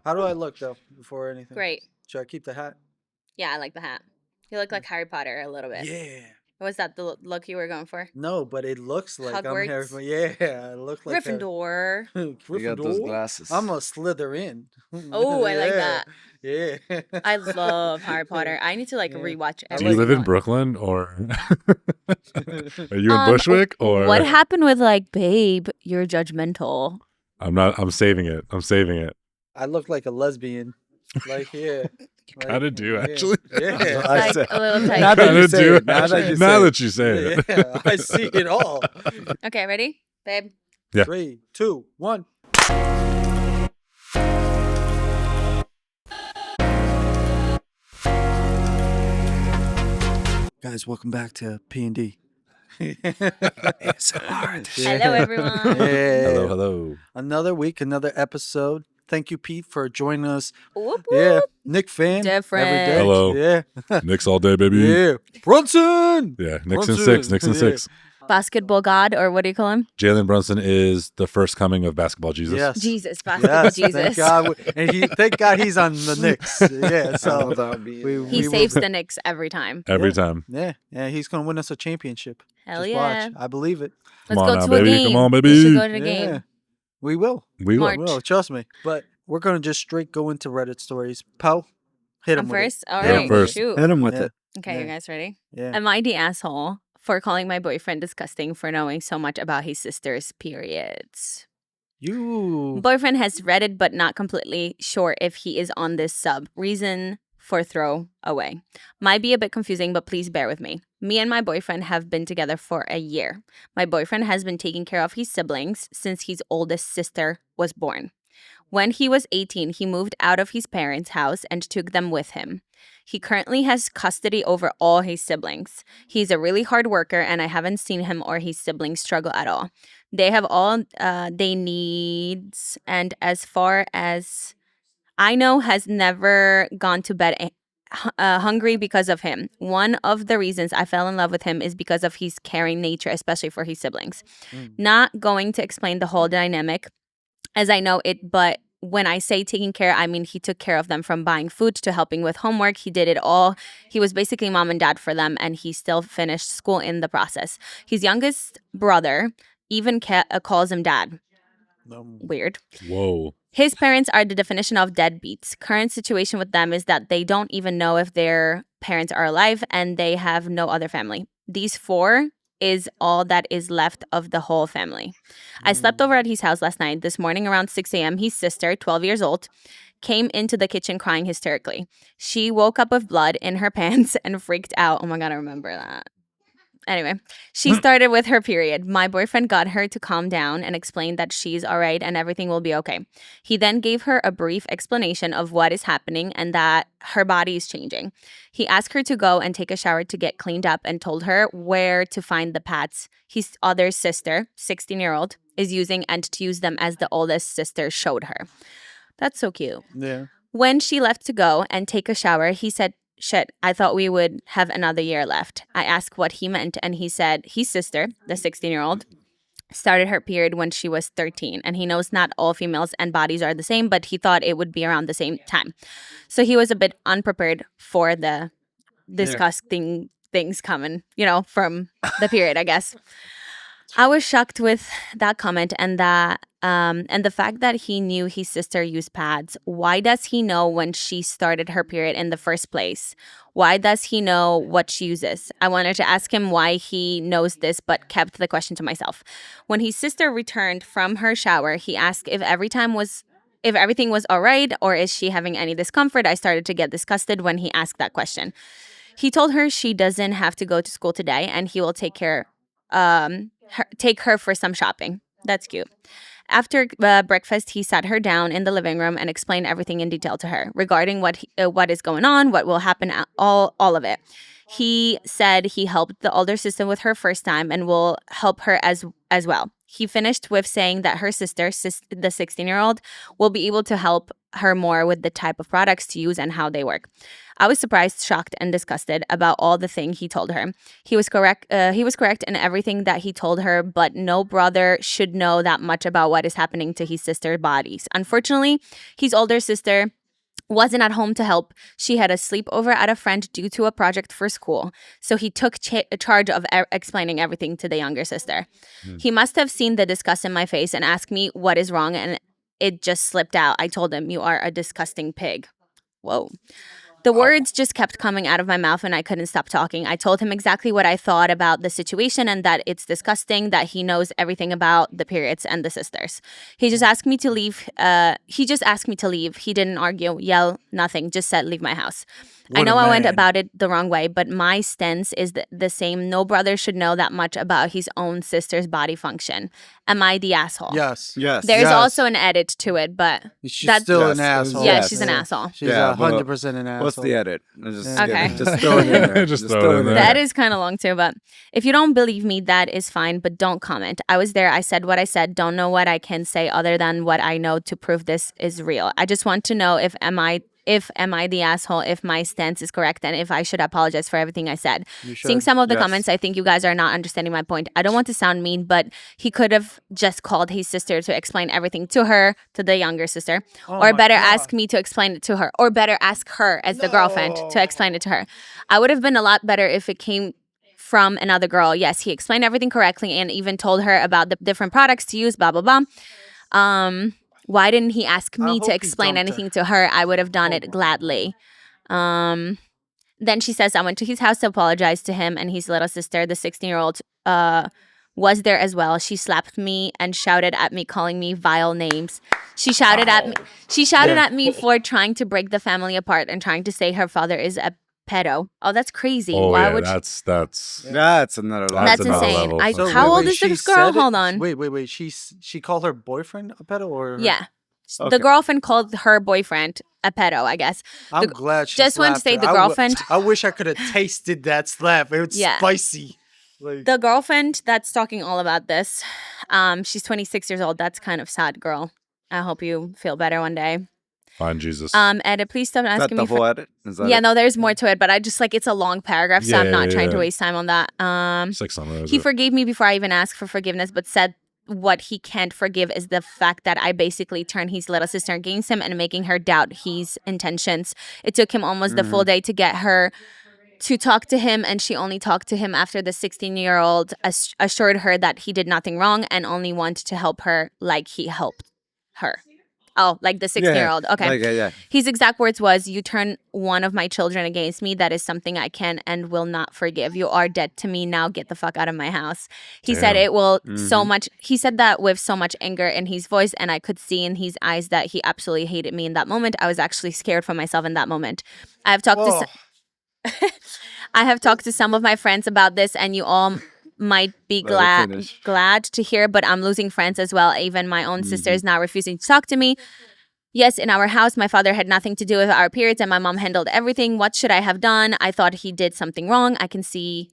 How do I look though? Before anything, Great. should I keep the hat? Yeah, I like the hat. You look like Harry Potter a little bit. Yeah. Was that the look you were going for? No, but it looks like I'm Harry. Hogwarts? Yeah, I look like a Gryffindor. You got those Gryffindor. glasses. I'm a Slytherin. Oh, I like Yeah, that. yeah. I love Harry Potter. I need to like Yeah. rewatch I Do every you like- live in single Brooklyn or are you in one. Bushwick or What happened with like, babe, you're judgmental. I'm not. I'm saving it. I'm saving it. I look like a lesbian. Like, yeah. Like, Kinda do, yeah, actually. Yeah. I Like said- a little tight. Now that Kinda you say do. it, now that you say Now it. that you say it. Yeah, I see it all. Okay, ready? Babe. Yeah. 3, 2, 1. Guys, welcome back to P&D. ASMR. Hello, everyone. Yeah. Hello, hello. Another week, another episode. Thank you, Pete, for joining us. Whoop, Yeah, whoop. Nick fan. Different. Every day. Hello. Yeah. Knicks all day, baby. Yeah. Brunson. Yeah, Knicks Brunson. and six. Knicks and Yeah. six. Basketball god, or what do you call him? Jalen Brunson is the first coming of basketball Jesus. Yes. Jesus, basketball Yes. Jesus. Thank God. And thank God he's on the Knicks. Yeah. So Without being- He we will- saves the Knicks every time. Every Yeah. time. Yeah, he's gonna win us a championship. Hell Just yeah. watch. I believe it. Come Let's on go now, to baby. a game. Come on, We baby. should go to the Yeah. game. We will. We will. March. We will. Trust me. But we're gonna just straight go into Reddit stories. Poe, hit him I'm with it. first? All Hit 'em right. first. Shoot. Hit him with Yeah. it. Okay, Yeah. you guys ready? Yeah. Am I the asshole for calling my boyfriend disgusting for knowing so much about his sister's periods? You. Boyfriend has read it, but not completely sure if he is on this sub. Reason for throw away. Might be a bit confusing, but please bear with me. Me and my boyfriend have been together for a year. My boyfriend has been taking care of his siblings since his oldest sister was born. When he was 18, he moved out of his parents' house and took them with him. He currently has custody over all his siblings. He's a really hard worker, and I haven't seen him or his siblings struggle at all. They have all they needs, and as far as I know, has never gone to bed hungry because of him. One of the reasons I fell in love with him is because of his caring nature, especially for his siblings. Mm. Not going to explain the whole dynamic as I know it, but when I say taking care, I mean he took care of them from buying food to helping with homework. He did it all. He was basically mom and dad for them, and he still finished school in the process. His youngest brother even calls him dad. Weird. Whoa. His parents are the definition of deadbeats. Current situation with them is that they don't even know if their parents are alive, and they have no other family. These four is all that is left of the whole family. I slept over at his house last night. This morning around 6 a.m., his sister, 12 years old, came into the kitchen crying hysterically. She woke up with blood in her pants and freaked out. Oh my God, I remember that. Anyway, she started with her period. My boyfriend got her to calm down and explained that she's all right and everything will be okay. He then gave her a brief explanation of what is happening and that her body is changing. He asked her to go and take a shower to get cleaned up and told her where to find the pads his other sister, 16-year-old, is using and to use them as the oldest sister showed her. That's so cute. Yeah. When she left to go and take a shower, he said, "Shit, I thought we would have another year left." I asked what he meant, and he said his sister, the 16-year-old, started her period when she was 13, and he knows not all females and bodies are the same, but he thought it would be around the same time. So he was a bit unprepared for the disgusting things coming, from the period, I guess. I was shocked with that comment and the fact that he knew his sister used pads. Why does he know when she started her period in the first place? Why does he know what she uses? I wanted to ask him why he knows this, but kept the question to myself. When his sister returned from her shower, he asked if everything was all right or is she having any discomfort. I started to get disgusted when he asked that question. He told her she doesn't have to go to school today and he will take her for some shopping. That's cute. After breakfast, he sat her down in the living room and explained everything in detail to her regarding what is going on, what will happen, all of it. He said he helped the older sister with her first time and will help her as well. He finished with saying that her sister, the 16-year-old, will be able to help her more with the type of products to use and how they work. I was surprised, shocked, and disgusted about all the things he told her. He was correct. He was correct in everything that he told her, but no brother should know that much about what is happening to his sister's bodies. Unfortunately, his older sister wasn't at home to help. She had a sleepover at a friend due to a project for school. So he took charge of explaining everything to the younger sister. He must have seen the disgust in my face and asked me what is wrong, and it just slipped out. I told him, "You are a disgusting pig." Whoa. The words just kept coming out of my mouth and I couldn't stop talking. I told him exactly what I thought about the situation and that it's disgusting, that he knows everything about the periods and the sisters. He just asked me to leave. He didn't argue, yell, nothing. Just said, "Leave my house." I What a know I went man. about it the wrong way, but my stance is the same. No brother should know that much about his own sister's body function. Am I the asshole? Yes. Yes. There's Yes. also an edit to it, but She's That's- still Yes, an asshole. yeah, Yes. she's an asshole. She's Yeah, 100% an asshole. What's the edit? Just, Yeah. Okay. Just throw it in there. Just throw it in there. That is kind of long too, but if you don't believe me, that is fine, but don't comment. I was there. I said what I said. Don't know what I can say other than what I know to prove this is real. I just want to know if am I the asshole, if my stance is correct, and if I should apologize for everything I said. You should. Seeing some of the Yes. comments, I think you guys are not understanding my point. I don't want to sound mean, but he could have just called his sister to explain everything to her, to the younger sister, Oh or my better God. ask me to explain it to her, or better ask her as the girlfriend to explain it to her. I would have been a lot better if it came from another girl. Yes, he explained everything correctly and even told her about the different products to use, blah, blah, blah. Why didn't he ask I me hope to he explain dumped her. anything to her? I would have done it gladly. Then she says, I went to his house to apologize to him and his little sister, the 16-year-old, was there as well. She slapped me and shouted at me, calling me vile names. She shouted at me. She shouted at me for trying to break the family apart and trying to say her father is a pedo. Oh, that's crazy. Oh Why yeah, would that's That's another level. That's another insane. level. I- So how old is she this girl? said it? Hold on. Wait. She called her boyfriend a pedo or? Yeah. Okay. The girlfriend called her boyfriend a pedo, I guess. I'm The- glad she just want to slapped say her. the girlfriend- I wish I could have tasted that slap. It was Yeah. spicy. Like, The girlfriend that's talking all about this, she's 26 years old. That's kind of sad, girl. I hope you feel better one day. Find Jesus. Edit, please stop Is that asking the me for. whole edit? Is that Yeah, it? no, there's more to it, but I just it's a long paragraph, so I'm Yeah, not trying to yeah. waste time on that. It's like summarize He it. forgave me before I even asked for forgiveness, but said what he can't forgive is the fact that I basically turned his little sister against him and making her doubt his intentions. It took him almost the full day to get her to talk to him, and she only talked to him after the 16-year-old assured her that he did nothing wrong and only wanted to help her like he helped her. Oh, like the 16-year-old. Okay. Like, yeah. His exact words was, "You turn one of my children against me. That is something I can and will not forgive. You are dead to me. Now get the fuck out of my house." He said Damn. it will so much. He said that with so much anger in his voice, and I could see in his eyes that he absolutely hated me in that moment. I was actually scared for myself in that moment. I have talked oh, I have talked to some of my friends about this, and you all might be Let it finish. glad to hear, but I'm losing friends as well. Even my own sister is now refusing to talk to me. Yes, in our house, my father had nothing to do with our periods, and my mom handled everything. What should I have done? I thought he did something wrong. I can see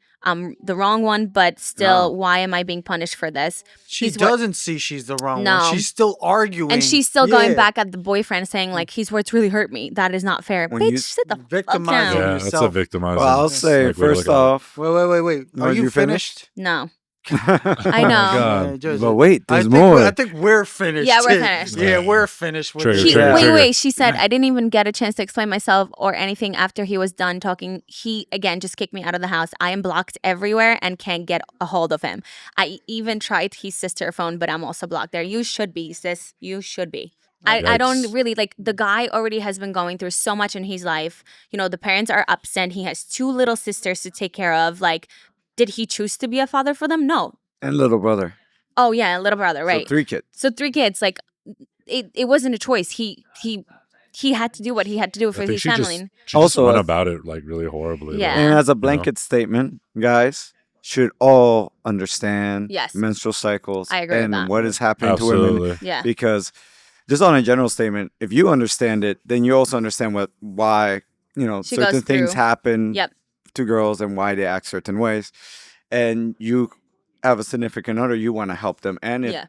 the wrong one, but still, why am I being punished for this? she He's wor- doesn't see she's the wrong No. one. She's still arguing. And she's still going Yeah. back at the boyfriend saying, like, his words really hurt me. That is not fair. When Bitch, you sit the fuck victimizing down. Yeah, that's a yourself. victimizing. Well, I'll say, like, way to first look at it. off, Wait. Are was you you finished? No. I I know. God. Yeah, just- But wait, I there's think more. I think we're finished. Yeah, we're finished. Yeah, we're finished with Trigger, this. trigger, Wait, trigger. she said, I didn't even get a chance to explain myself or anything after he was done talking. He, again, just kicked me out of the house. I am blocked everywhere and can't get a hold of him. I even tried his sister's phone, but I'm also blocked there. You should be, sis. You should be. I don't Yikes. really, the guy already has been going through so much in his life. You know, the parents are absent. He has 2 little sisters to take care of. Did he choose to be a father for them? No. and little brother. Oh, yeah, little brother, right. So 3 kids. So 3 kids, it wasn't a choice. He had to do what he had to do I for think his she family. just, she Also, just went as- about it like really horribly. Yeah. And as a blanket statement, guys should all understand Yes. menstrual cycles I agree with and that. what is happening to women. Absolutely. Yeah. Because just on a general statement, if you understand it, then you also understand why She certain goes things through. happen Yep. to girls and why they act certain ways. And you, have a significant other, you want to help them. And Yeah.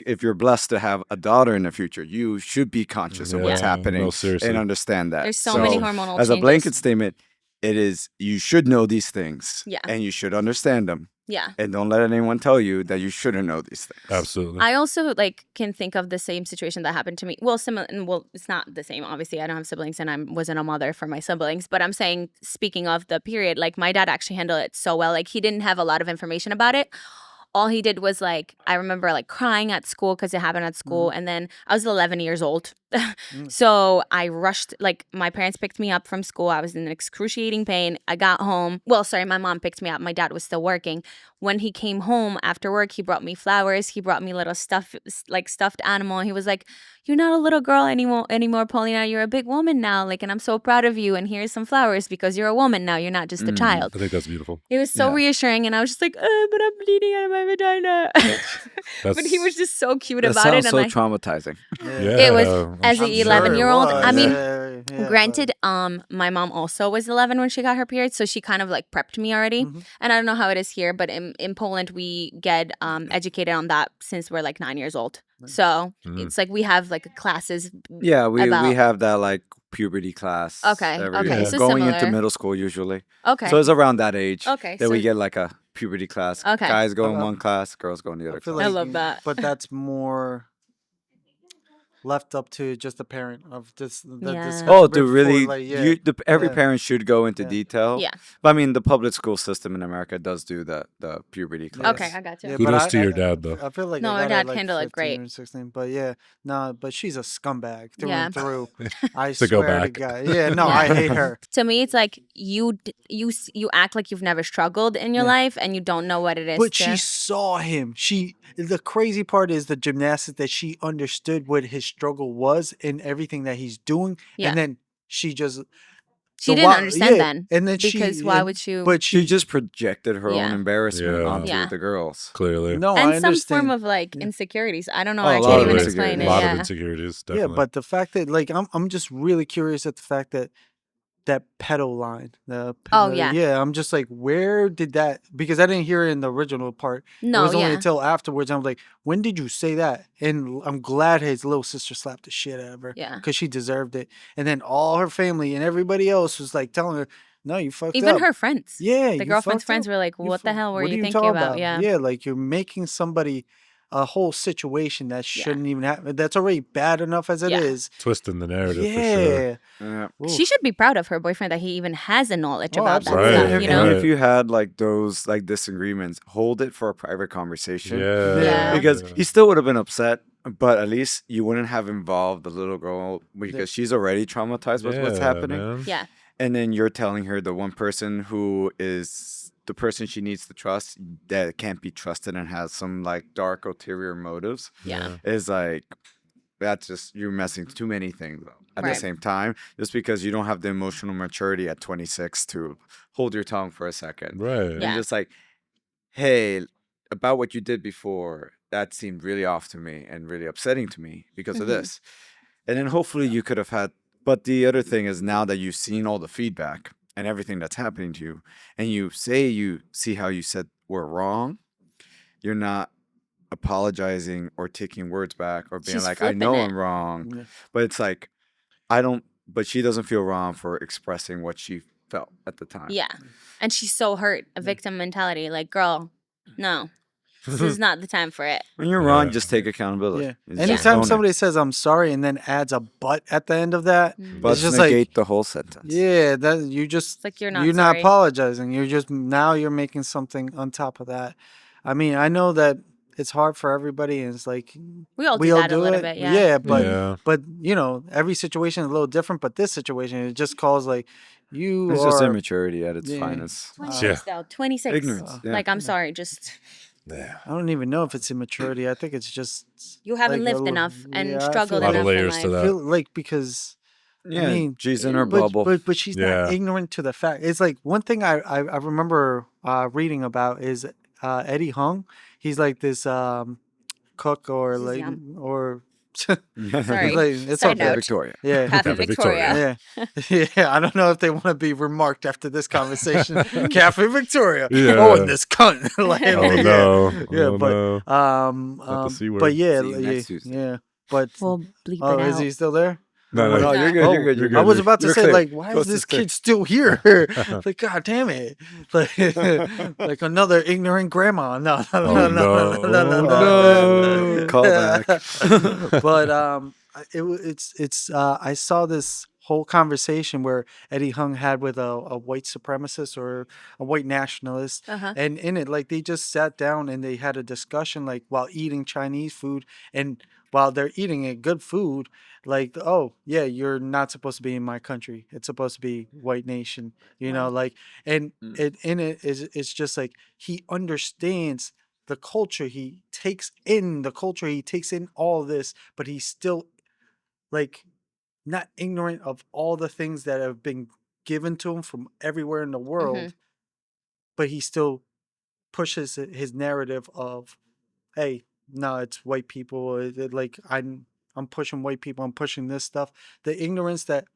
if you're blessed to have a daughter in the future, you should be conscious of what's Yeah. happening No, seriously. and understand that. There's so many hormonal as a changes. blanket statement, it is you should know these things. Yeah. And you should understand them. Yeah. And don't let anyone tell you that you shouldn't know these things. Absolutely. I also like can think of the same situation that happened to me. Well, similar. Well, it's not the same. Obviously, I don't have siblings, and I wasn't a mother for my siblings. But I'm saying, speaking of the period, like my dad actually handled it so well. Like he didn't have a lot of information about it. All he did was like, I remember like crying at school because it happened at school. And then I was 11 years old. So I rushed, like my parents picked me up from school. I was in excruciating pain. I got home. Well, sorry, my mom picked me up. My dad was still working. When he came home after work, he brought me flowers. He brought me little stuff, like stuffed animal. He was like, "You're not a little girl anymore, Paulina. You're a big woman now. Like, and I'm so proud of you. And here's some flowers because you're a woman now. You're not just a child." I think that's beautiful. It was so reassuring, and I was just like, but I'm bleeding out of my vagina. But he was just so cute That about sounds it. so And traumatizing. Yeah. it was as an I'm sure 11-year-old. it I mean, was. granted, my mom also was 11 when she got her period, so she kind of like prepped me already. And I don't know how it is here, but in Poland we get educated on that since we're like 9 years old. So it's like we have like classes. Yeah, we about- have that like puberty class. Okay, every okay, year. so Going into similar. middle school usually. Okay. So it's around that age. Okay, That we so- get like a puberty class. Okay. Guys go in Uh, one class, girls go in the other feel class. I love that. But that's more left up to just the parent of this. Yeah. Oh, to really, every Yeah. parent should go into Yeah. detail. Yeah. But I mean, the public school system in America does do the puberty class. Okay, I got you. Yeah, Kudos but to your dad, though. I feel like No, I our got dad like handled it 15 great. or 16. But yeah, no, but she's a scumbag through Yeah. and through. I To go swear to back. God. Yeah, no, Yeah. I hate her. To me, it's like you act like you've never struggled in your life and you don't know what it is. But to- she saw him. The crazy part is the gymnastics that she understood what his struggle was and everything that he's doing. Yeah. And then she just she so didn't why- understand yeah, then. and then because she, why and- would you? But She just projected her Yeah. own embarrassment Yeah. onto Yeah. the girls. Clearly. no, I and some understand. form of like insecurities. I don't know. Oh, I a lot can't of even insecurities. explain A it. lot Yeah. of insecurities, Yeah, definitely. but the fact that like I'm just really curious at the fact that pedal line. Oh, yeah. Yeah, I'm just like, where did that? Because I didn't hear it in the original part. No, it was only yeah. until afterwards. I'm like, when did you say that? And I'm glad his little sister slapped the shit out of her. Yeah. because she deserved it. And then all her family and everybody else was like telling her, "No, you fucked Even up." her friends. Yeah, The you girlfriend's fucked friends up. were like, You "What the fuck- hell were what you are thinking talking about?" Yeah. Yeah, like you're making somebody a whole situation that shouldn't even happen. That's already bad enough as it Yeah. is. Twisting the narrative for sure. Yeah. Yeah. She should be proud of her boyfriend that he even has a knowledge Oh, about that absolutely. stuff. And, You if, know. and if you had like those like disagreements, hold it for a private conversation. Yeah. Yeah. Because he still would have been upset, but at least you wouldn't have involved the little girl because she's already traumatized with what's happening. Man. Yeah. And then you're telling her the one person who is the person she needs to trust that can't be trusted and has some like dark ulterior motives Yeah. is like that's just you're messing too many things up at the Right. same time just because you don't have the emotional maturity at 26 to hold your tongue for a second. Right. Yeah. And just like, hey, about what you did before, that seemed really off to me and really upsetting to me because of Mhm. this. And then hopefully you could have had, but the other thing is now that you've seen all the feedback and everything that's happening to you, and you say you see how you said we're wrong, you're not apologizing or taking words back or being She's like, I flipping know it. I'm wrong. Yeah. But it's like, but she doesn't feel wrong for expressing what she felt at the time. Yeah. And she's so hurt. A victim mentality. Like, girl, no, this is not the time for it. When you're wrong, Yeah. just take accountability. Yeah. It's just Anytime own it. somebody says I'm sorry and then adds a but at the end of that, But it's just like, negate the whole sentence. yeah, that you just It's like you're not you're not sorry. apologizing. You're just now you're making something on top of that. I mean, I know that it's hard for everybody, and it's like We all do that a little it. bit. Yeah. But you know, every situation is a little different. But this situation, it just calls like you It's are. just immaturity at its Yeah. finest. 26 though. 26. Ignorance. Yeah. Like, I'm sorry. Just, Yeah. I don't even know if it's immaturity. I think it's just you haven't like, lived a enough little- and yeah, I feel struggled A lot of enough layers in to life. I that. feel like because Yeah, mean, she's in her but, bubble. but she's Yeah. not ignorant to the fact. It's like one thing I remember reading about is Eddie Hung. He's like this cook or This is like yum. or Sorry. It's Side okay. note. Victoria. Yeah. Cafe Cafe Victoria. Yeah. Yeah. I don't know if they want to be remarked after this conversation. Cafe Victoria. Yeah. Oh, and this cunt. Like, Oh yeah. no. Yeah. Oh But no. Not the C but word. yeah, See you next Tuesday. yeah. But We'll bleep oh, it is out. he still there? No, Oh, no. no, you're good. Oh, You're good. You're good. I was about to You're say, clear. like, why Go is this sister. kid still here? Like, God damn it! Like another ignorant grandma. No, no, Oh, no, no, no, no. No. no. Call back. But I saw this whole conversation where Eddie Hung had with a white supremacist or a white nationalist, Uh-huh. and in it, like they just sat down and they had a discussion, like while eating Chinese food, and while they're eating it, good food, like, oh yeah, you're not supposed to be in my country. It's supposed to be white nation, Wow. like, and Mm. it in it is it's just like he understands the culture, he takes in the culture, he takes in all this, but he's still like not ignorant of all the things that have been given to him from everywhere in the world, but he still pushes his narrative of, hey, no, it's white people. Like I'm pushing white people. I'm pushing this stuff. The ignorance that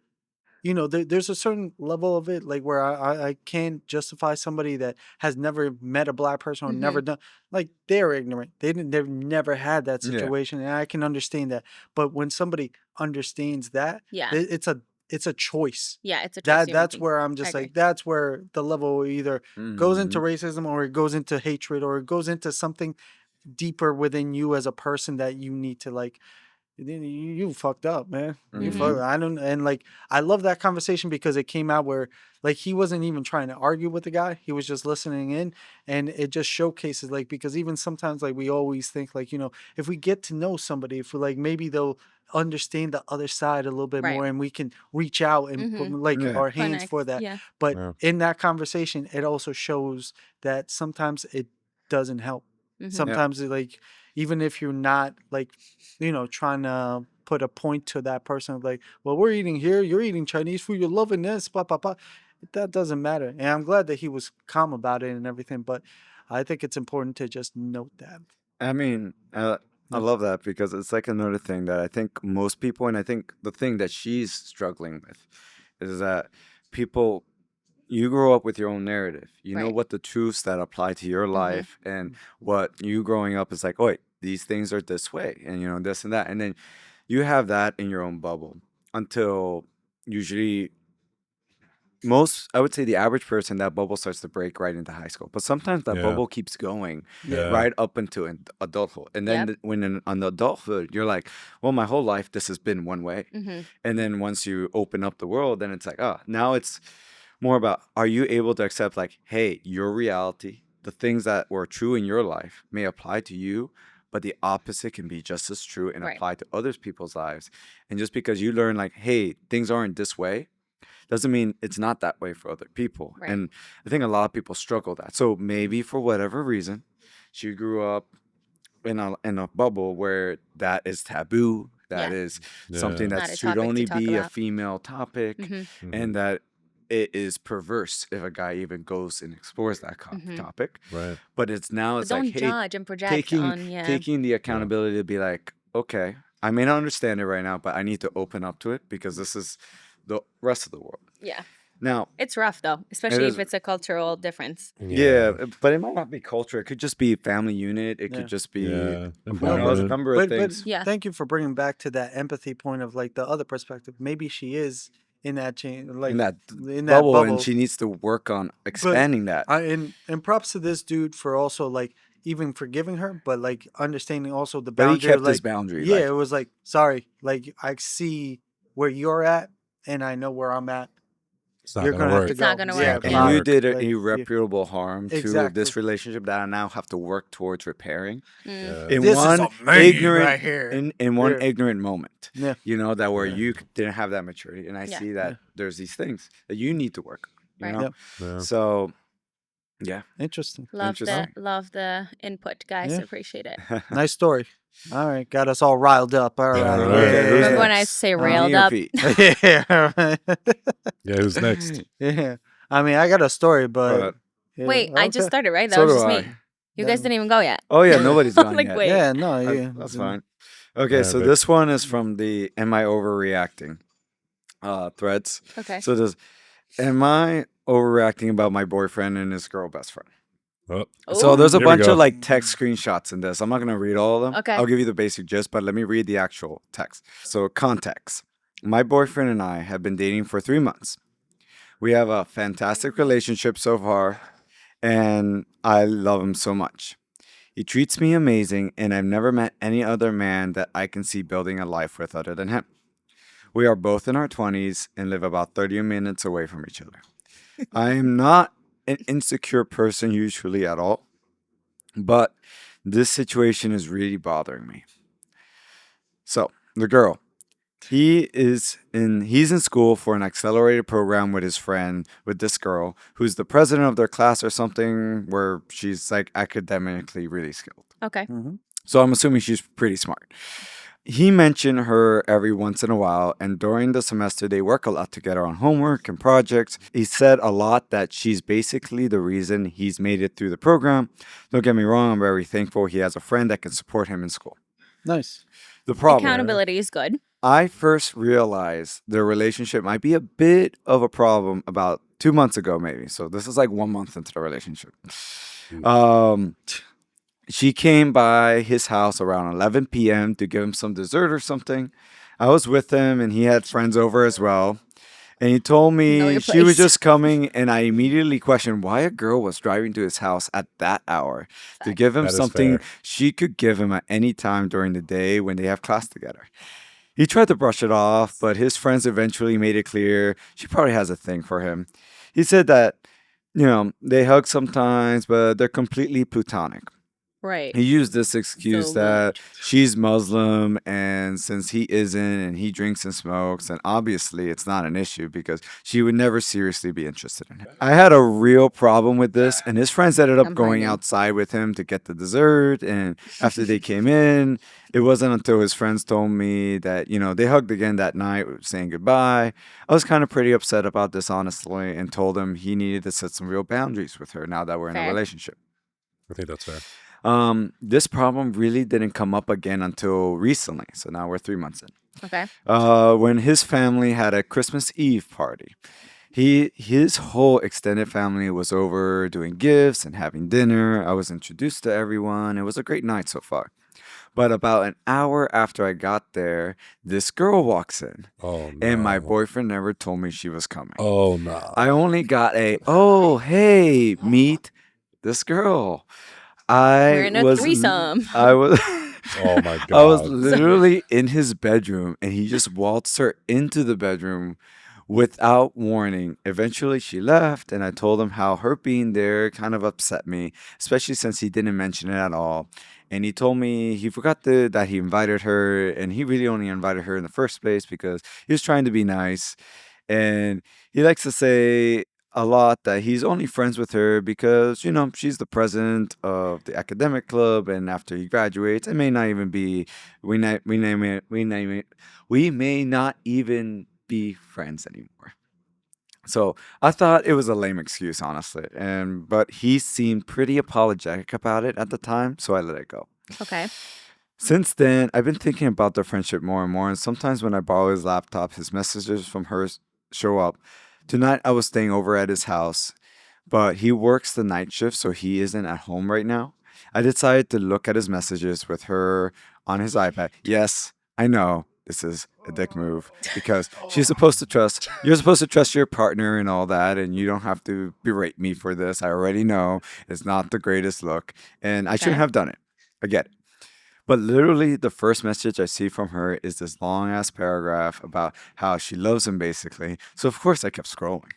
there's a certain level of it, like where I can't justify somebody that has never met a black person or never done, like they're ignorant. They've never had that Yeah. situation, and I can understand that. But when somebody understands that, Yeah. it's a choice. Yeah, it's a choice you're That's making. where I'm I just agree. like, that's where the level either goes into Mhm. racism or it goes into hatred or it goes into something deeper within you as a person that you need to like you fucked up, man. You fucked. Mhm. I don't. And like, I love that conversation because it came out where like he wasn't even trying to argue with the guy. He was just listening in, and it just showcases like, because even sometimes like we always think like, if we get to know somebody, if we like maybe they'll understand the other side a little bit Right. more, and we can reach out and put like Yeah. our hands Connect. for that. Yeah. But Yeah. in that conversation, it also shows that sometimes it doesn't help. Mhm. Sometimes like even if you're not like trying to put a point to that person of like, well, we're eating here, you're eating Chinese food, you're loving this, blah, blah, blah. That doesn't matter. And I'm glad that he was calm about it and everything, but I think it's important to just note that. I mean, I Yeah. love that because it's like another thing that I think most people, and I think the thing that she's struggling with is that people, you grow up with your own narrative. You know Right. what the truths that apply to your life, and what you growing up is like, oh, wait, these things are this way, and this and that. And then you have that in your own bubble until usually I would say the average person, that bubble starts to break right into high school. But sometimes that Yeah. bubble keeps going Yeah. right up into adulthood. And then Yep. when on the adulthood, you're like, well, my whole life, this has been one way. Mm-hmm. And then once you open up the world, then it's like, oh, now it's more about, are you able to accept like, hey, your reality, the things that were true in your life may apply to you, but the opposite can be just as true and Right. apply to other people's lives. And just because you learn like, hey, things aren't this way, doesn't mean it's not that way for other people. Right. And I think a lot of people struggle that. So maybe for whatever reason, she grew up in a bubble where that is taboo. That Yeah. is something Yeah. Not that a should topic to only talk be a about. female topic, Mm-hmm. and that it is perverse if a guy even goes and explores that topic. Right. But it's now But it's don't like, hey, judge and project taking on taking the accountability to be like, okay, I may not understand it right now, but I need to open up to it because this is the rest of the world. Yeah. Now, It's rough though, especially is. if it's a cultural difference. yeah, but it might not be culture. It could just be family unit. It Yeah. could just be Yeah. who knows, a Environment. number of But things. Yeah. thank you for bringing back to that empathy point of like the other perspective. Maybe she is in that chain, like in that in that bubble, bubble. and she needs to work on expanding that. And props to this dude for also like even forgiving her, but like understanding also the But he boundary. Of, kept like, his boundary. yeah, Like, it was like, sorry, like I see where you're at, and I know where I'm at. It's not You're gonna gonna have work. to It's go. not gonna Yeah, work, and yeah. you did like, irreparable harm to Exactly. this relationship that I now have to work towards repairing. Yeah. In This one is amazing ignorant, right here. in one Yeah. ignorant moment, Yeah. that where Yeah. you didn't have that maturity, and I Yeah. see that there's these things that you need to work. Right. You know, Yep. Yeah. so yeah, Interesting. Love the input, guys. Yeah. Appreciate it. Nice story. All right, got us all riled up. All right. Yeah, right. Okay, who's Remember when I next? say Me railed or up? Pete? Yeah. Yeah. Who's next? Yeah. I mean, I got a story, but But yeah, Wait, I just okay. started, right? That so was do just I. me. You guys didn't even go yet. Oh yeah, nobody's gone Like, yet. wait. Yeah, no, yeah, That's fine. Okay, Yeah, so but this one is from the "Am I overreacting?" Threads. Okay. So this, am I overreacting about my boyfriend and his girl best friend? oh, So there's a Oh. here we bunch of go. like text screenshots in this. I'm not gonna read all of them. Okay. I'll give you the basic gist, but let me read the actual text. So context. My boyfriend and I have been dating for 3 months. We have a fantastic relationship so far, and I love him so much. He treats me amazing, and I've never met any other man that I can see building a life with other than him. We are both in our 20s and live about 30 minutes away from each other. I am not an insecure person usually at all, but this situation is really bothering me. So, the girl, he's in school for an accelerated program with his friend with this girl who's the president of their class or something where she's like academically really skilled. Okay. Mm-hmm. So I'm assuming she's pretty smart. He mentioned her every once in a while, and during the semester, they work a lot together on homework and projects. He said a lot that she's basically the reason he's made it through the program. Don't get me wrong, I'm very thankful he has a friend that can support him in school. Nice. The problem, Accountability is good. I first realized their relationship might be a bit of a problem about 2 months ago, maybe. So this is like 1 month into the relationship. Um, she came by his house around 11 p.m. to give him some dessert or something. I was with him and he had friends over as well. And he told Know me your she was place. just coming, and I immediately questioned why a girl was driving to his house at that hour to give him That is something fair. she could give him at any time during the day when they have class together. He tried to brush it off, but his friends eventually made it clear she probably has a thing for him. He said that, they hug sometimes, but they're completely platonic. Right. He used this excuse So that good. she's Muslim, and since he isn't and he drinks and smokes, and obviously it's not an issue because she would never seriously be interested in him. I had a real problem with this, and his friends ended up going Comprehending. outside with him to get the dessert. And after they came in, it wasn't until his friends told me that, they hugged again that night, saying goodbye. I was kind of pretty upset about this, honestly, and told him he needed to set some real boundaries with her now that we're in a Fair. relationship. I think that's fair. This problem really didn't come up again until recently. So now we're 3 months in. Okay. When his family had a Christmas Eve party. His whole extended family was over doing gifts and having dinner. I was introduced to everyone. It was a great night so far. But about an hour after I got there, this girl walks in. Oh, And my no. boyfriend never told me she was coming. Oh, no. I only got oh, hey, meet this girl. We're in a threesome. I was Oh, my I was God. literally in his bedroom, and he just waltzed her into the bedroom without warning. Eventually she left, and I told him how her being there kind of upset me, especially since he didn't mention it at all. And he told me he forgot that he invited her, and he really only invited her in the first place because he was trying to be nice. And he likes to say a lot that he's only friends with her because, she's the president of the academic club, and after he graduates, it may not even be we may not even be friends anymore. So I thought it was a lame excuse, honestly. But he seemed pretty apologetic about it at the time, so I let it go. Okay. Since then, I've been thinking about their friendship more and more, and sometimes when I borrow his laptop, his messages from her show up. Tonight, I was staying over at his house, but he works the night shift, so he isn't at home right now. I decided to look at his messages with her on his iPad. Yes, I know this is a dick move because you're supposed to trust your partner and all that, and you don't have to berate me for this. I already know it's not the greatest look, and I shouldn't Okay. have done it. I get it. But literally, the first message I see from her is this long ass paragraph about how she loves him, basically. So, of course, I kept scrolling.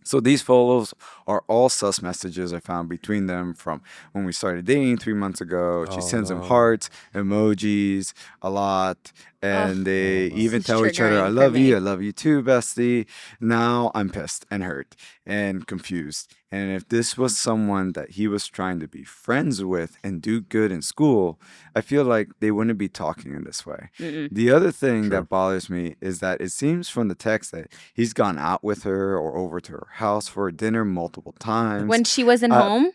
So, these photos are all sus messages I found between them from when we started dating 3 months ago. She Oh, sends him no. hearts, emojis, a lot. Ugh. And they no. even This is tell each other, I triggering for love you, me. I love you too, bestie. Now I'm pissed and hurt and confused. And if this was someone that he was trying to be friends with and do good in school, I feel like they wouldn't be talking in this way. Mm-mm. The other thing True. that bothers me is that it seems from the text that he's gone out with her or over to her house for dinner multiple times. When she wasn't Uh, home,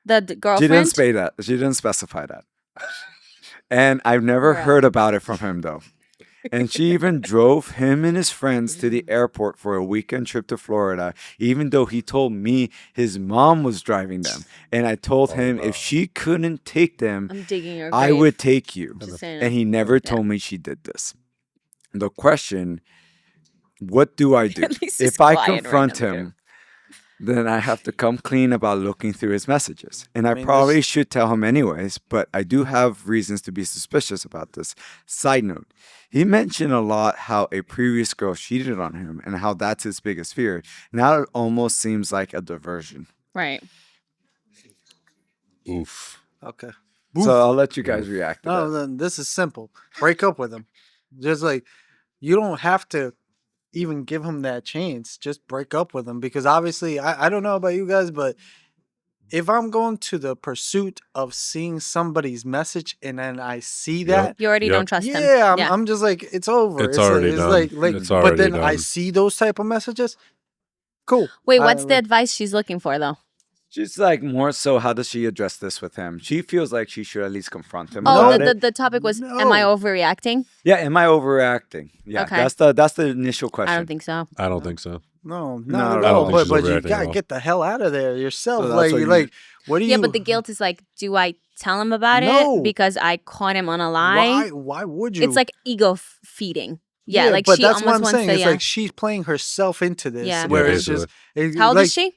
the She didn't girlfriend. say that. She didn't specify that. And I've never Bruh. heard about it from him though. And she even drove him and his friends to the airport for a weekend trip to Florida, even though he told me his mom was driving them. And I told Oh, him wow. if she couldn't take them, I'm digging your I grave. would take you. Just saying. And he never Yeah. told me she did this. The question, what do I do? At least he's If I quiet right confront now, him, then I have to come clean about looking through his messages. And I mean, probably this- should tell him anyways, but I do have reasons to be suspicious about this. Side note, he mentioned a lot how a previous girl cheated on him and how that's his biggest fear. Now it almost seems like a diversion. Right. Oof. Okay. So I'll let you guys react to No, that. then this is simple. Break up with him. Just like you don't have to even give him that chance. Just break up with him because obviously I don't know about you guys, but if I'm going to the pursuit of seeing somebody's message and then I see that, You already Yep. don't trust him. yeah, I'm just like it's over. It's already it's done. like It's but already then I done. see those type of messages. Cool. Wait, what's I- the advice she's looking for though? She's like more so, how does she address this with him? She feels like she should at least confront him Oh, about it. the topic was, am I No. overreacting? Yeah, am I overreacting? Yeah, Okay. that's the initial question. I don't think so. I don't think so. No, No, not I at don't all. think But she's but you overreacting at gotta all. get the hell out of there yourself. So that's like what you- like what do you? Yeah, but the guilt is like, do I tell him about No. it because I caught him on a lie? Why would you? It's like ego feeding. Yeah, like but she that's almost what I'm wants saying. to. It's Yeah. like she's playing herself into this. Yeah. Where Yeah, it's just How old like, is she?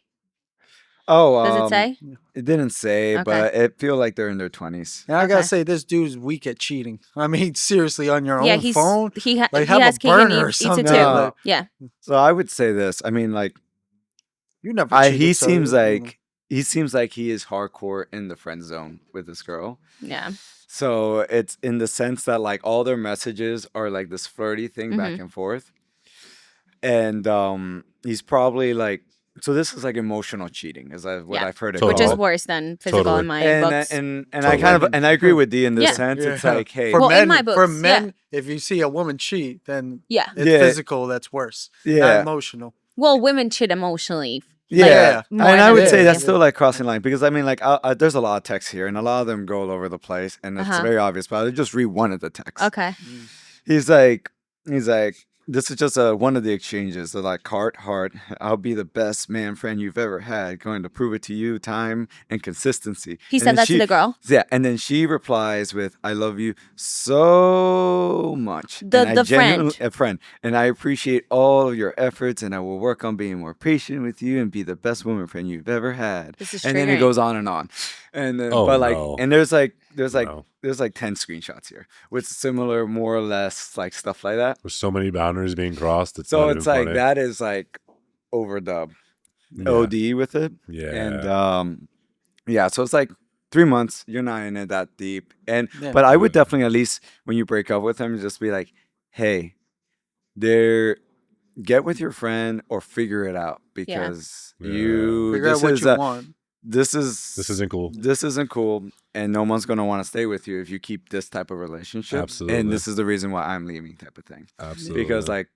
Oh, Does it say? It didn't say, Okay. but it feel like they're in their 20s. And I gotta Okay. say, this dude's weak at cheating. I mean, seriously, on your Yeah, own he's phone, he like he have has a cake and burner or eats it something. too. No. Yeah. So I would say this. I mean, like, You never. Cheated, he so, seems you know. like he seems like he is hardcore in the friend zone with this girl. Yeah. So it's in the sense that like all their messages are like this flirty thing back Mhm. and forth. And he's probably like, so this is like emotional cheating, is what Yeah. I've heard it Which is called. worse than physical Totally. in my and books. and I Totally. kind of and I agree with Dee in this Yeah. sense. It's Yeah. like, hey, For Well, in men, my for books, men, yeah. if you see a woman cheat, then Yeah. it's Yeah. physical. That's worse. Not yeah, emotional. Well, women cheat emotionally. yeah. more And I than would say physically. that's still like crossing line because I mean, like, there's a lot of texts here, and a lot of them go all over the place, and it's Uh-huh. very obvious. But I'll just read one of the texts. Okay. He's like, this is just one of the exchanges. They're like, heart, I'll be the best man friend you've ever had. Going to prove it to you, time and consistency. He And said then that to the girl. Yeah, and then she replies with, "I love you so much." The- And I the friend. a friend, and I appreciate all of your efforts, and I will work on being more patient with you and be the best woman friend you've ever had. This is And then it triggering. goes on, and then Oh, but like, no. and there's like No. there's like 10 screenshots here with similar, more or less, like stuff like that. There's so many boundaries being crossed. It's So not it's even like funny. that is like overdub Yeah. OD with it. Yeah. And yeah, so it's like 3 months, you're not in it that deep. And Yeah. but I would Yeah. definitely, at least when you break up with him, just be like, hey, get with your friend or figure it out because Yeah. Figure out what you want. this isn't cool. This isn't cool, and no one's gonna want to stay with you if you keep this type of relationship. Absolutely. And this is the reason why I'm leaving, type of thing. Absolutely. Because like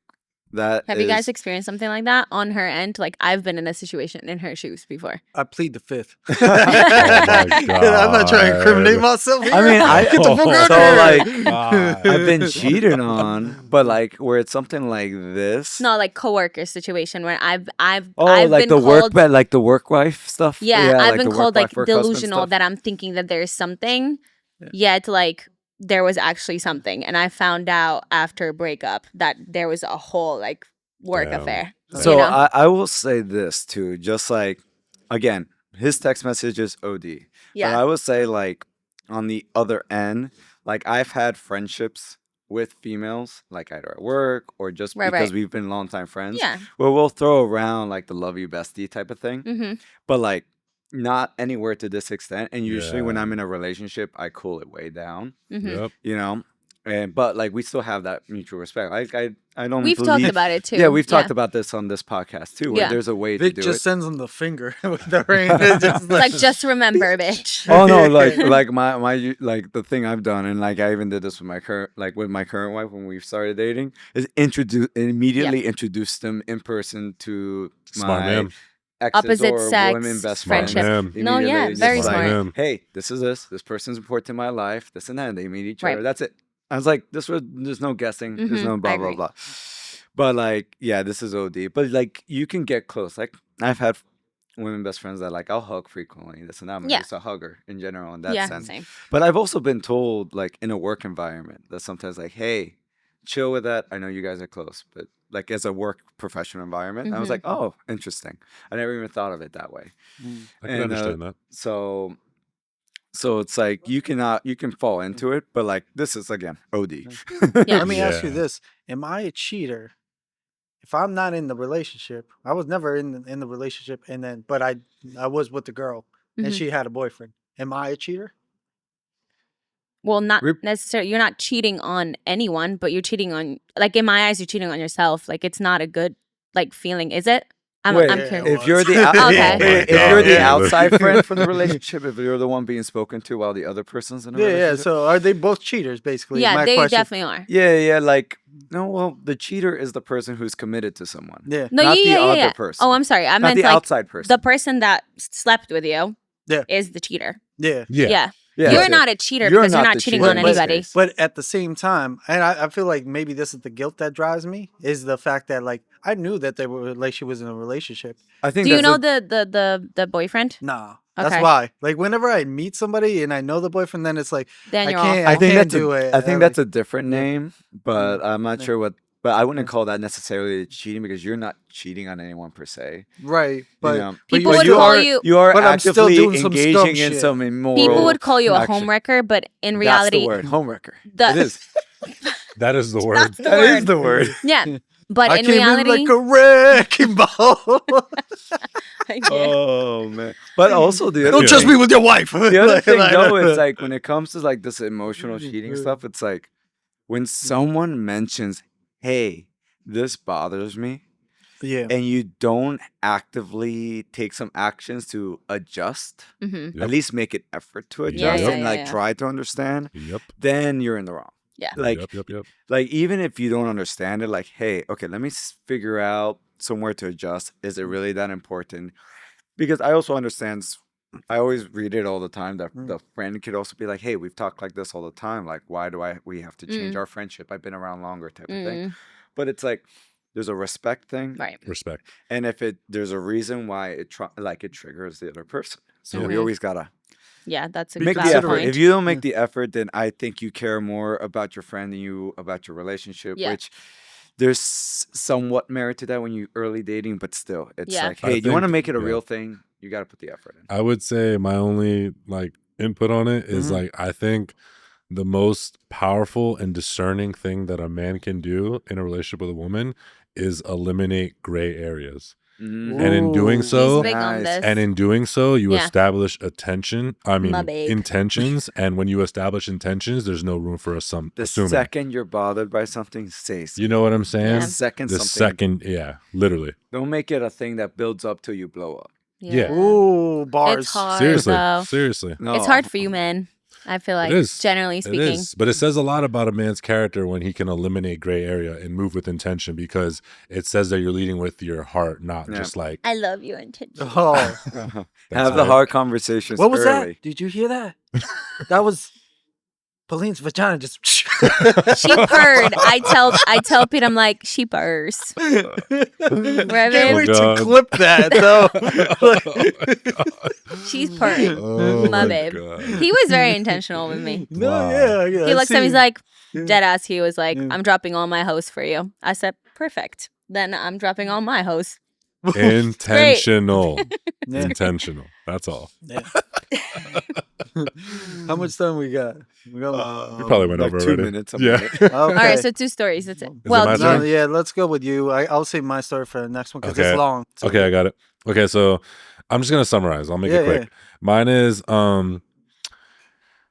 that. Have you guys is- experienced something like that on her end? Like I've been in a situation in her shoes before. I plead the fifth. Oh my I'm not trying to incriminate God. myself. Here. I mean, I get the fuck Oh, out so, of here. like, God. I've been cheated on, but like where it's something like this. No, like coworker situation where I've Oh, I've like been the work, called, but like the work wife stuff. yeah, I've been the called like work-wife, work-husband delusional stuff. that I'm thinking that there's something, yet like there was actually something, and I found out after a breakup that there was a whole like work Damn. affair. So you know? I will say this too, just like again, his text message is OD. But I yeah, would say like on the other end, like I've had friendships with females, like either at work or just Right, because right. we've been longtime friends, yeah, where we'll throw around like the love you bestie type of thing. hmm But like not anywhere to this extent. And usually when Yeah. I'm in a relationship, I cool it way down, hmm Yep. you know? And but like we still have that mutual respect. I don't We've believe, talked about it too. Yeah, we've talked about this on this podcast too, where Yeah. there's a way Vic to do just it. sends him the finger with the ring. It's just Like just remember, bitch. Oh no, like my like the thing I've done, and like I even did this with my current wife when we started dating, is immediately introduced them in person to Smart man. exes Opposite or sex, women best friendship. friends. Him. No, yeah, Immediately very just smart. Him. hey, this is this person's important in my life, this and that, and they meet each Right. other. That's it. I was like, there's no guessing, there's no I blah blah agree. blah. But like, yeah, this is OD. But like, you can get close. Like, I've had women best friends that like I'll hug frequently, this and that. I'm Yeah. just a hugger in general in that Yeah, sense. same. But I've also been told, like in a work environment, that sometimes like, hey, chill with that. I know you guys are close, but like as a work professional environment, I was Mhm. like, oh, interesting. I never even thought of it that way. I can And understand that. so it's like you can fall into it, but like this is again OD. Yeah. Let me ask you Yeah. this: am I a cheater if I'm not in the relationship? I was never in the relationship, and then but I was with the girl, and Mhm. she had a boyfriend. Am I a cheater? Well, not Rep- necessarily. You're not cheating on anyone, but you're cheating on, like in my eyes, you're cheating on yourself. Like it's not a good like feeling, is it? I'm Wait, I'm Yeah, curious. it if you're the was. Okay. Oh my if you're God, the Taylor. outside friend from the relationship, if you're the one being spoken to while the other person's in a Yeah, relationship, So are they both cheaters? Basically, is Yeah, my they question. definitely are. yeah, like no, well, the cheater is the person who's committed to someone, Yeah, No, not the yeah, other yeah. person. Oh, I'm sorry. I not meant the like outside person. the person that slept with you Yeah. is the cheater. yeah. Yeah. yeah, You're so not a cheater you're because you're not not the cheating cheater on in this anybody. case. But at the same time, and I feel like maybe this is the guilt that drives me, is the fact that like I knew that they were like she was in a relationship. I think Do you that's know a- the boyfriend? Nah, that's Okay. why. Like whenever I meet somebody and I know the boyfriend, then it's like Then I you're can't. off. I I think can't that's do it. I think like, that's a different yeah. name, but I'm not Yeah. sure what. But I wouldn't Yeah. call that necessarily cheating because you're not cheating on anyone per se. right. But You know, but People but would you call are you- you are But I'm still actively doing some scum engaging in shit. some immoral. People would call you a action. homewrecker, but in That's reality, the word, homewrecker. the- It is. That is the word. that's the That word. is the word. Yeah, but I in came reality, in like a wrecking ball. yeah. Oh man! But also the other Don't trust thing, me with your wife. the other thing though, it's like when it comes to like this emotional cheating stuff, it's like when someone mentions, "Hey, this bothers me," yeah. and you don't actively take some actions to adjust, Mhm. Yep. at least make an effort to Yeah, adjust yeah, and yeah, like yeah. try to understand, Yep. then you're in the wrong. Yeah. Like, Yep. like even if you don't understand it, like, hey, okay, let me figure out somewhere to adjust. Is it really that important? Because I also understand. I always read it all the time that the friend could also be like, hey, we've talked like this all the time. Like, why do we have to change our friendship? I've been around longer, type of thing. But it's like there's a respect thing, Right. Respect. and if there's a reason why it triggers the other person. So Yeah. we always gotta Yeah, that's a Be make the valid effort. point. If you don't make the effort, then I think you care more about your friend than you about your relationship. Yeah. Which there's somewhat merit to that when you early dating, but still, it's Yeah. like, I hey, do you want to think- make it a yeah. real thing? You got to put the effort in. I would say my only like input on it is Mhm. like I think the most powerful and discerning thing that a man can do in a relationship with a woman is eliminate gray areas. Mhm. And in doing Ooh. so, He's big on Nice. this. and in doing so, you Yeah. establish My babe. intentions. And when you establish intentions, there's no room for assuming. The second you're bothered by something, say something. You know what I'm saying? Yeah. Second The something. second, yeah, literally. Don't make it a thing that builds up till you blow up. Yeah. Ooh, bars. It's hard. Seriously, though. seriously. No. It's hard for you, man. I feel like, It is. generally It speaking. is, but it says a lot about a man's character when he can eliminate gray area and move with intention, because it says that you're leading with your heart, not Yeah. just like I love you intentionally. Oh, Have the it. hard conversations what was early. that? Did you hear that? That was Pauline's vagina just. She purred. I tell Pete, I'm like, she purrs. Right, Can't babe? wait God. to clip that though. She's purring. Oh My babe. God. He was very intentional with me. No, Wow. yeah. He looks at me, he's like, Yeah. dead ass. He was like, Yeah. I'm dropping all my hosts for you. I said, perfect. Then I'm dropping all my hosts. Intentional. Yeah. Intentional. That's all. Yeah. How much time we got? We got. We probably went like over 2 already. minutes. Yeah. Okay. All right, so 2 stories. That's it. it Well, my do turn? No, you- yeah, let's go with you. I'll save my story for the next one because Okay. it's long. So- Okay, I got it. Okay, so I'm just gonna summarize. I'll make it Yeah, quick. Mine is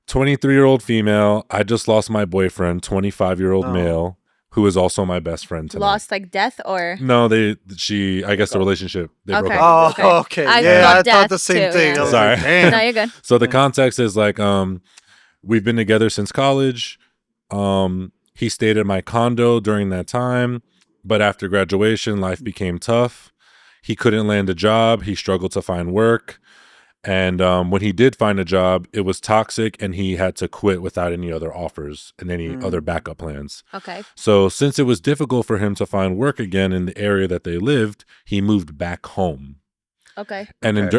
23-year-old female. I just lost my boyfriend, 25-year-old Oh. male, who is also my best friend tonight. lost like death or? No, I guess the relationship, they broke Okay. up. Oh, okay. I Yeah, thought I thought death the same too, thing. yeah. I was Sorry. like, damn. No, you're good. So the context is like we've been together since college. He stayed at my condo during that time, but after graduation, life became tough. he couldn't land a job. He struggled to find work. And when he did find a job, it was toxic and he had to quit without any other offers and any other backup plans. Okay. So since it was difficult for him to find work again in the area that they lived, he moved back home. Okay. And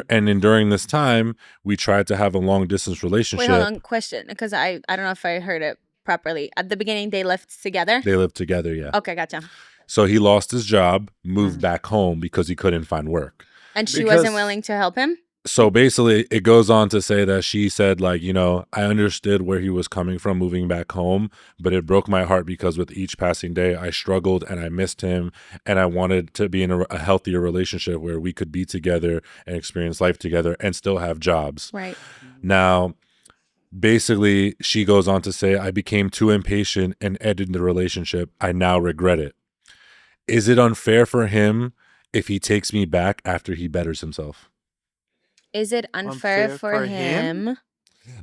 during this time, we tried to have a long distance relationship. Wait, hold on. Question, because I don't know if I heard it properly. At the beginning, they lived together? They lived together, yeah. Okay, gotcha. So he lost his job, moved back home because he couldn't find work. And she Because- wasn't willing to help him? So basically, it goes on to say that she said, like, you know, I understood where he was coming from moving back home, but it broke my heart because with each passing day, I struggled and I missed him. And I wanted to be in a healthier relationship where we could be together and experience life together and still have jobs. Right. Now, basically, she goes on to say, I became too impatient and ended the relationship. I now regret it. Is it unfair for him if he takes me back after he betters himself? Is it unfair for him?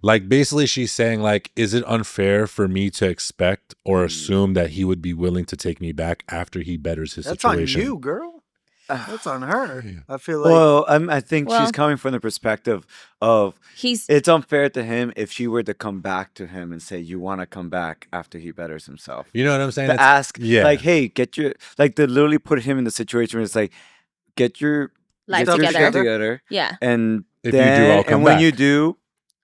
Like, basically, she's saying, like, is it unfair for me to expect or assume that he would be willing to take me back after he betters his That's situation? on you, girl. That's on her. I feel like Well, I think Well- she's coming from the perspective of He's it's unfair to him if she were to come back to him and say, you want to come back after he betters himself. You know what I'm saying? To It's- ask, yeah. like, hey, get your, like, to literally put him in the situation where it's like, get your life get your together. shit together, Yeah. and If you do, then, I'll come and when back. you do,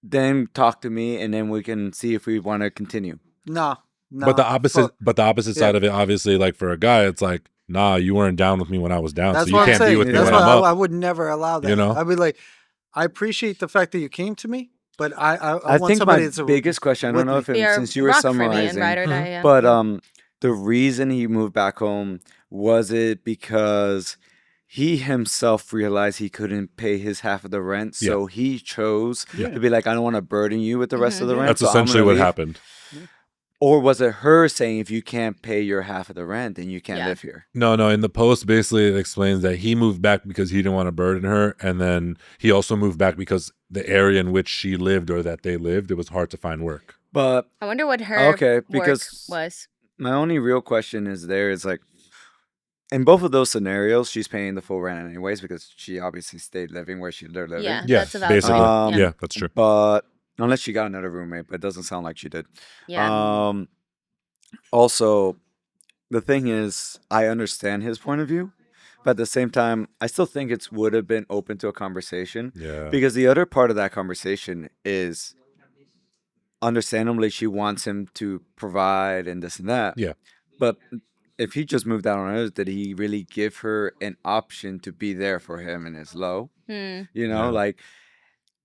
then talk to me, and then we can see if we want to continue. nah. but the opposite Yeah. side of it, obviously, like for a guy, it's like, nah, you weren't down with me when I was down, That's so you what I'm can't be saying. with me That's when why I'm up. I would never allow that. You know? I'd be like, I appreciate the fact that you came to me, but I I want think somebody my that's biggest question, I with don't know me. if it, You're since you were rock for me and summarizing, ride or die, yeah. but the reason he moved back home, was it because he himself realized he couldn't pay his half of the rent, so he chose to be like, I don't want to burden you with the rest of the rent. That's so I'm essentially gonna what leave. happened. Or was it her saying, if you can't pay your half of the rent, then you can't Yeah. live here? No. In the post, basically, it explains that he moved back because he didn't want to burden her. And then he also moved back because the area in which she lived or that they lived, it was hard to find work. But I wonder what her Okay, work because- was. my only real question is like, in both of those scenarios, she's paying the full rent anyways because she obviously stayed living where they're living. Yeah, Yeah, that's a valid basically. point. Yeah, that's true. But unless she got another roommate, but it doesn't sound like she did. Yeah. Also, the thing is, I understand his point of view, but at the same time, I still think it would have been open to a conversation Yeah. because the other part of that conversation is, understandably, she wants him to provide and this and that. Yeah. But if he just moved out on her, did he really give her an option to be there for him in his low? Hmm. You know, Yeah. like,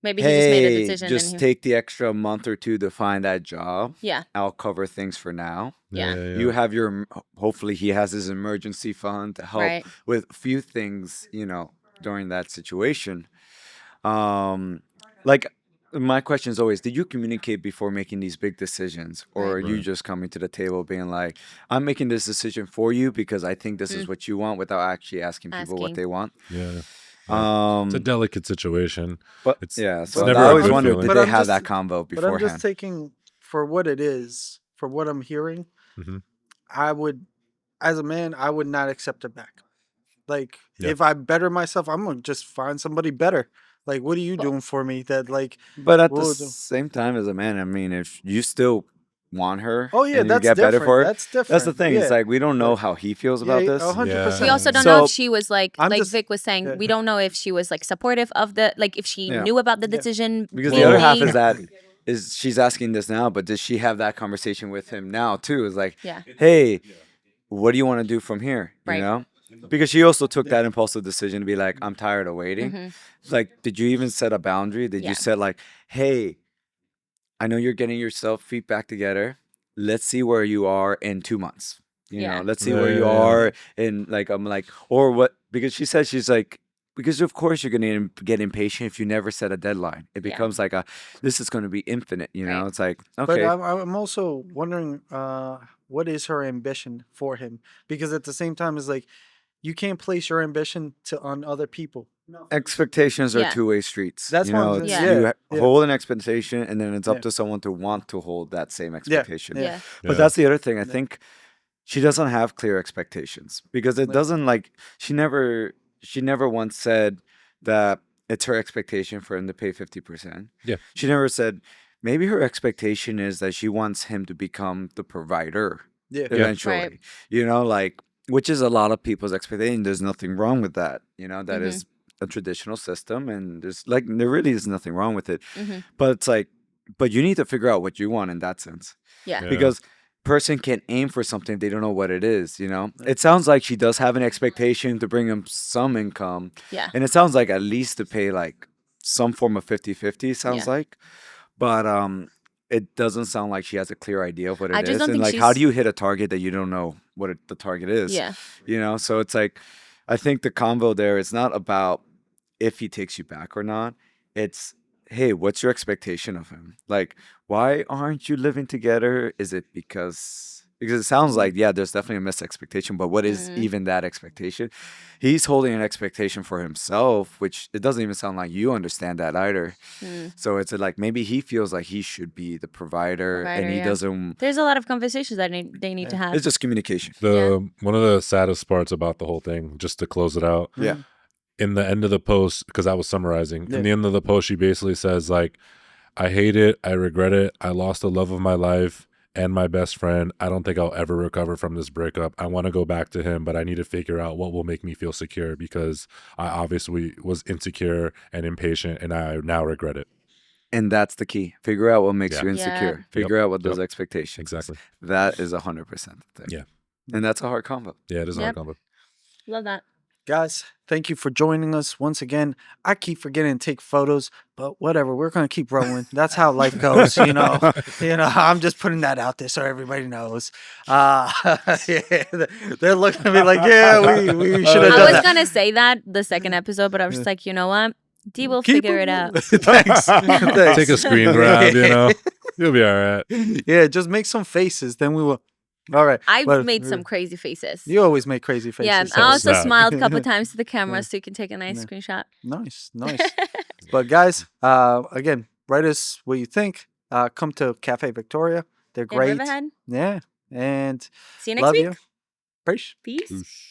Maybe he just made a hey, decision. just and take the extra month or two to find that job. Yeah. I'll cover things for now. Yeah. You have your, hopefully he has his emergency fund to help Right. with a few things, during that situation. Like, my question is always, did you communicate before making these big decisions? Or are you Right. just coming to the table being like, I'm making this decision for you because I think this is what you want, without actually asking people what Asking. they want? Yeah. Um, It's a delicate situation. but it's- yeah, it's so never I a always good wondered, feeling. did But they I'm have just- that convo But I'm beforehand? just taking for what it is, for what I'm hearing. Mhm. I would, as a man, I would not accept it back. Like, Yeah. if I better myself, I'm gonna just find somebody better. Like, what are you doing for me? That like, But at the Well, the- same time, as a man, I mean, if you still want her, oh yeah, and that's you get different. better for her, That's different. that's the thing. It's Yeah. like, we don't know Right. how he feels about Yeah, this. 100%. We also don't know So- if she was like I'm just- Vic was saying, yeah. we don't know if she was like supportive of if she Yeah. knew about the Yeah. decision. Because the other half fully. is that she's asking this now, but does she have that conversation with him now too? It's like, Yeah. hey, what do you want to do from here? Right. You know? Because she also took that impulsive decision to be like, I'm tired of waiting. Mhm. It's like, did you even set a boundary? Did Yeah. you set like, hey, I know you're getting yourself feet back together. Let's see where you are in 2 months. You Yeah. know, let's see Yeah, where you yeah, yeah. are in, like, I'm like, or what? Because she says, she's like, because of course you're gonna get impatient if you never set a deadline. It Yeah. becomes like this is gonna be infinite. You know, Right. it's like, But okay, I'm also wondering, what is her ambition for him? Because at the same time, it's like you can't place your ambition on other people. expectations are Yeah. two-way streets. That's you what I'm know, saying. it's- Yeah. you Yeah. hold an expectation, and then it's up Yeah. to someone to want to hold that same expectation. Yeah. Yeah. But that's the other thing. I think she doesn't have clear expectations because it Like- doesn't, like, she never she never once said that it's her expectation for him to pay 50%. Yeah. She never said maybe her expectation is that she wants him to become the provider Yeah. eventually. Right. You know, like, which is a lot of people's expectation. There's nothing wrong with that. You know, that Mhm. is a traditional system, and there really is nothing wrong with it. Mhm. But it's like, but you need to figure out what you want in that sense. Yeah. Yeah. Because person can aim for something they don't know what it is, you know. Yeah. It sounds like she does have an expectation to bring him some income, Yeah. and it sounds like at least to pay like some form of 50-50 sounds Yeah. like. But it doesn't sound like she has a clear idea of what I it just is, don't and think like how do she's- you hit a target that you don't know what the target is? Yeah. You know, so it's like I think the convo there is not about if he takes you back or not. It's, hey, what's your expectation of him? Like, why aren't you living together? Is it because it sounds like, yeah, there's definitely a missed expectation, but what is Mhm. even that expectation? He's holding an expectation for himself, which it doesn't even sound like you understand that either. Mm. So it's like maybe he feels like he should be the provider, and Provider, he yeah. doesn't. There's a lot of conversations that they need to Yeah. have. It's just communication. One of the saddest parts about the whole thing, just to close it out, Yeah. in the end of the post, because I was summarizing, Yeah. in the end of the post, she basically says, like, I hate it. I regret it. I lost the love of my life and my best friend. I don't think I'll ever recover from this breakup. I want to go back to him, but I need to figure out what will make me feel secure because I obviously was insecure and impatient, and I now regret it. And that's the key. Figure out what makes Yeah. you Yeah. insecure. Figure out what those Yep. expectations. Exactly. That is 100% the thing. Yeah. And that's a hard combo. Yeah, it is a Yep. hard combo. Love that. Guys, thank you for joining us once again. I keep forgetting to take photos, but whatever. We're gonna keep rolling. That's how life goes, you know. I'm just putting that out there so everybody knows. Yeah, they're looking at me like, yeah, we should have I done was that. gonna say that the second episode, but I was just like, you know what? D will Keep figure it them- out. Thanks. Thanks. Take a screen grab, you know. You'll be all right. Yeah, just make some faces, then we will. All right. I've but- made some crazy faces. You always make crazy faces. Yeah, so- I also Snap. smiled a couple times to the camera Yeah. so you can take a nice Yeah. screenshot. Nice, nice. But guys, again, write us what you think. Come to Cafe Victoria. They're In great. Riverhead. Yeah. And See you next love week. you. Peace. Peace. Oosh.